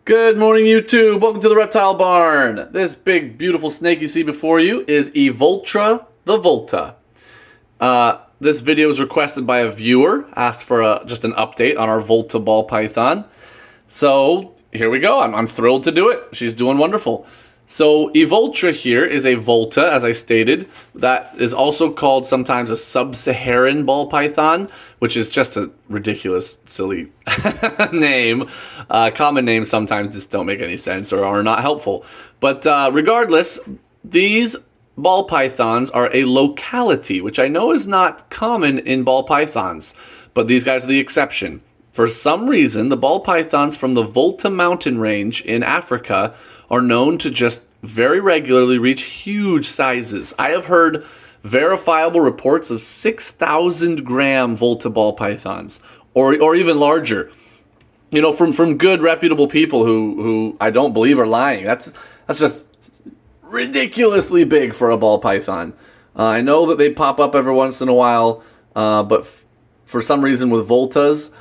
Good morning, YouTube. Welcome to the Reptile Barn. This big, beautiful snake you see before you is Evoltra the Volta. This video was requested by a viewer, asked for just an update on our Volta ball python. So here we go. I'm thrilled to do it. She's doing wonderful. So Evoltra here is a Volta, as I stated, that is also called sometimes a sub-Saharan ball python, which is just a ridiculous, silly name. Common names sometimes just don't make any sense or are not helpful. But regardless, these ball pythons are a locality, which I know is not common in ball pythons, but these guys are the exception. For some reason, the ball pythons from the Volta mountain range in Africa are known to just very regularly reach huge sizes. I have heard verifiable reports of 6,000 gram Volta ball pythons, or even larger. You know, from good reputable people who I don't believe are lying. That's just ridiculously big for a ball python. I know that they pop up every once in a while, but for some reason with Voltas,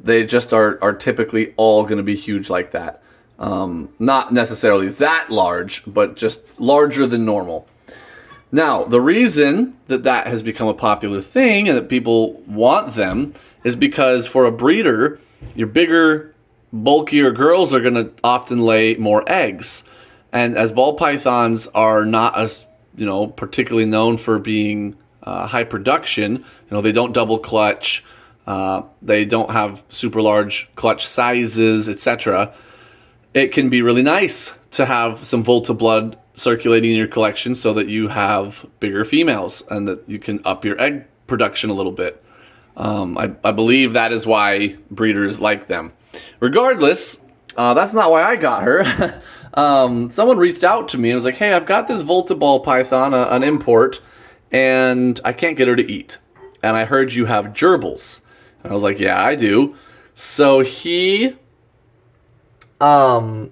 they just are typically all going to be huge like that. Not necessarily that large, but just larger than normal. Now, the reason that has become a popular thing and that people want them is because for a breeder, your bigger, bulkier girls are going to often lay more eggs. And as ball pythons are not as, particularly known for being high production, they don't double clutch, they don't have super large clutch sizes, etc. It can be really nice to have some Volta blood circulating in your collection so that you have bigger females and that you can up your egg production a little bit. I believe that is why breeders like them. Regardless, that's not why I got her. Someone reached out to me and was like, hey, I've got this Volta ball python, an import, and I can't get her to eat. And I heard you have gerbils. And I was like, yeah, I do. So he ended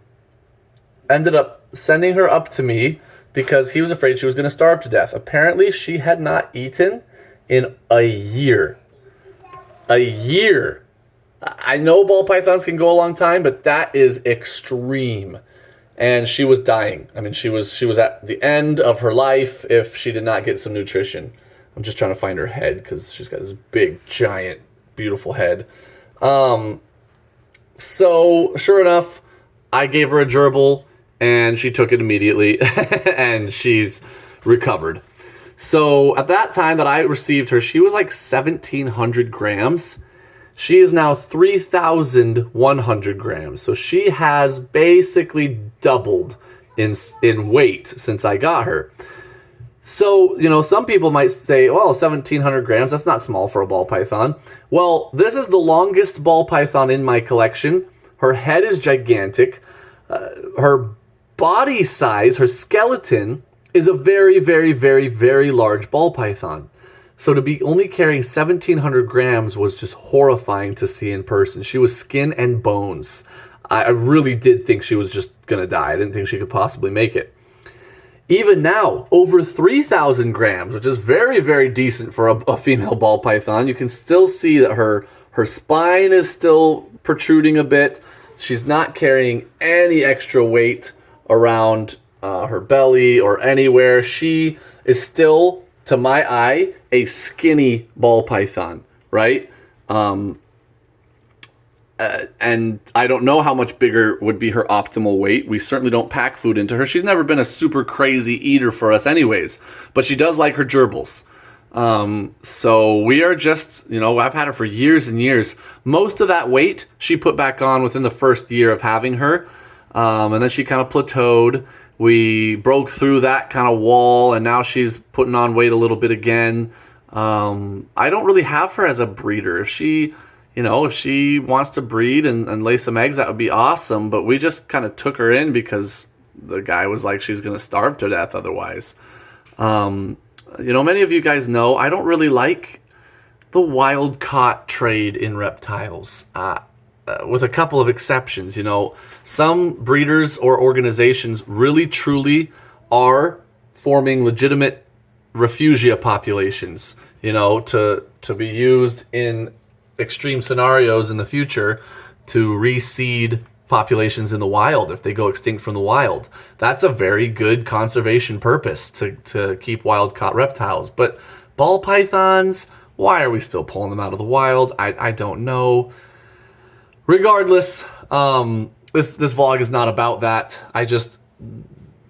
up sending her up to me because he was afraid she was going to starve to death. Apparently, she had not eaten in a year. A year. I know ball pythons can go a long time, but that is extreme. And she was dying. I mean, she was at the end of her life if she did not get some nutrition. I'm just trying to find her head because she's got this big, giant, beautiful head. So, sure enough, I gave her a gerbil, and she took it immediately, and she's recovered. So, at that time that I received her, she was like 1,700 grams. She is now 3,100 grams. So, she has basically doubled in weight since I got her. So, some people might say, well, 1,700 grams, that's not small for a ball python. Well, this is the longest ball python in my collection. Her head is gigantic. Her body size, her skeleton, is a very, very, very, very large ball python. So to be only carrying 1,700 grams was just horrifying to see in person. She was skin and bones. I really did think she was just going to die. I didn't think she could possibly make it. Even now, over 3,000 grams, which is very, very decent for a female ball python. You can still see that her spine is still protruding a bit. She's not carrying any extra weight around her belly or anywhere. She is still, to my eye, a skinny ball python, right? And I don't know how much bigger would be her optimal weight. We certainly don't pack food into her. She's never been a super crazy eater for us anyways, but she does like her gerbils. So we are just, I've had her for years and years. Most of that weight she put back on within the first year of having her. And then she kind of plateaued. We broke through that kind of wall, and now she's putting on weight a little bit again. I don't really have her as a breeder. If she wants to breed and lay some eggs, that would be awesome. But we just kind of took her in because the guy was like, she's going to starve to death otherwise. Many of you guys know I don't really like the wild caught trade in reptiles, with a couple of exceptions. Some breeders or organizations really truly are forming legitimate refugia populations, to be used in extreme scenarios in the future to reseed populations in the wild if they go extinct from the wild. That's a very good conservation purpose to keep wild-caught reptiles. But ball pythons, why are we still pulling them out of the wild? I don't know. Regardless, this vlog is not about that.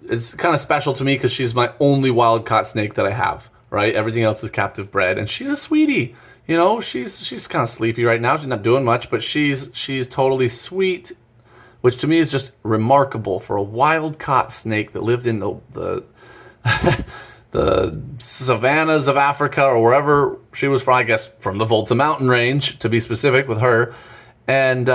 It's kind of special to me because she's my only wild-caught snake that I have, right? Everything else is captive bred, and she's a sweetie. You know, she's kind of sleepy right now. She's not doing much, but she's totally sweet, which to me is just remarkable for a wild-caught snake that lived in the the savannas of Africa or wherever she was from. I guess from the Volta mountain range, to be specific with her. And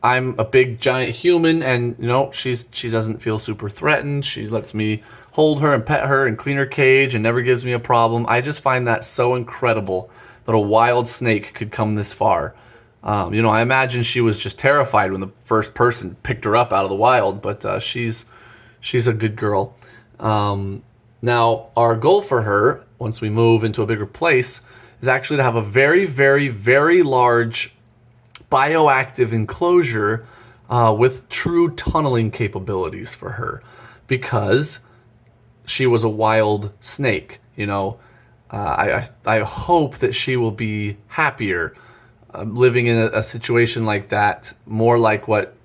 I'm a big giant human, and you know, she doesn't feel super threatened. She lets me hold her and pet her and clean her cage and never gives me a problem. I just find that so incredible that a wild snake could come this far. You know, I imagine she was just terrified when the first person picked her up out of the wild, but she's a good girl. Now, our goal for her, once we move into a bigger place, is actually to have a very, very, very large bioactive enclosure with true tunneling capabilities for her, because she was a wild snake. You know, I hope that she will be happier living in a situation like that, more like what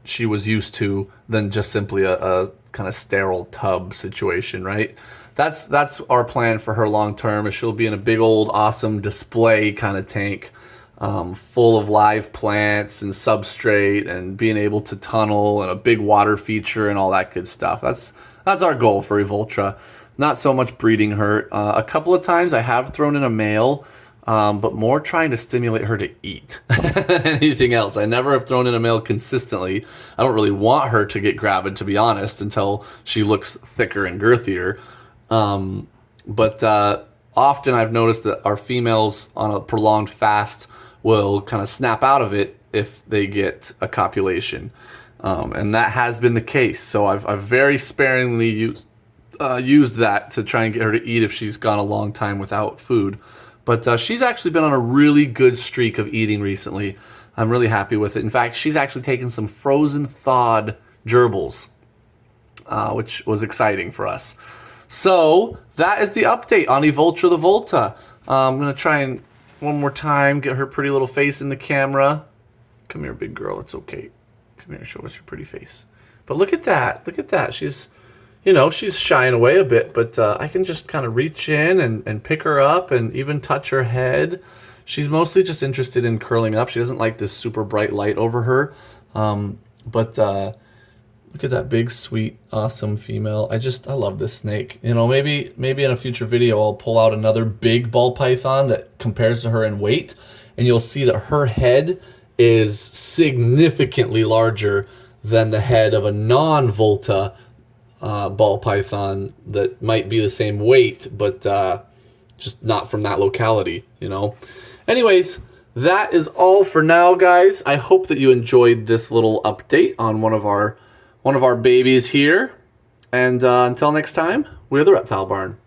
she was used to than just simply a kind of sterile tub situation, right? That's our plan for her long term, is she'll be in a big old awesome display kind of tank, full of live plants and substrate and being able to tunnel and a big water feature and all that good stuff. That's our goal for Evoltra. Not so much breeding her. A couple of times I have thrown in a male, but more trying to stimulate her to eat than anything else. I never have thrown in a male consistently. I don't really want her to get gravid, to be honest, until she looks thicker and girthier. But often I've noticed that our females on a prolonged fast will kind of snap out of it if they get a copulation. And that has been the case. So I've very sparingly used that to try and get her to eat if she's gone a long time without food. But she's actually been on a really good streak of eating recently. I'm really happy with it. In fact, she's actually taken some frozen thawed gerbils, which was exciting for us. So that is the update on Evoltra the Volta. I'm going to try and one more time get her pretty little face in the camera. Come here, big girl. It's okay. Come here, show us your pretty face. But look at that. Look at that. She's, you know, she's shying away a bit, but I can just kind of reach in and pick her up and even touch her head. She's mostly just interested in curling up. She doesn't like this super bright light over her. But look at that big, sweet, awesome female. I love this snake. You know, maybe in a future video I'll pull out another big ball python that compares to her in weight, and you'll see that her head is significantly larger than the head of a non-Volta ball python that might be the same weight, but just not from that locality, you know. Anyways, that is all for now, guys. I hope that you enjoyed this little update on one of our babies here. And until next time, we're the Reptile Barn.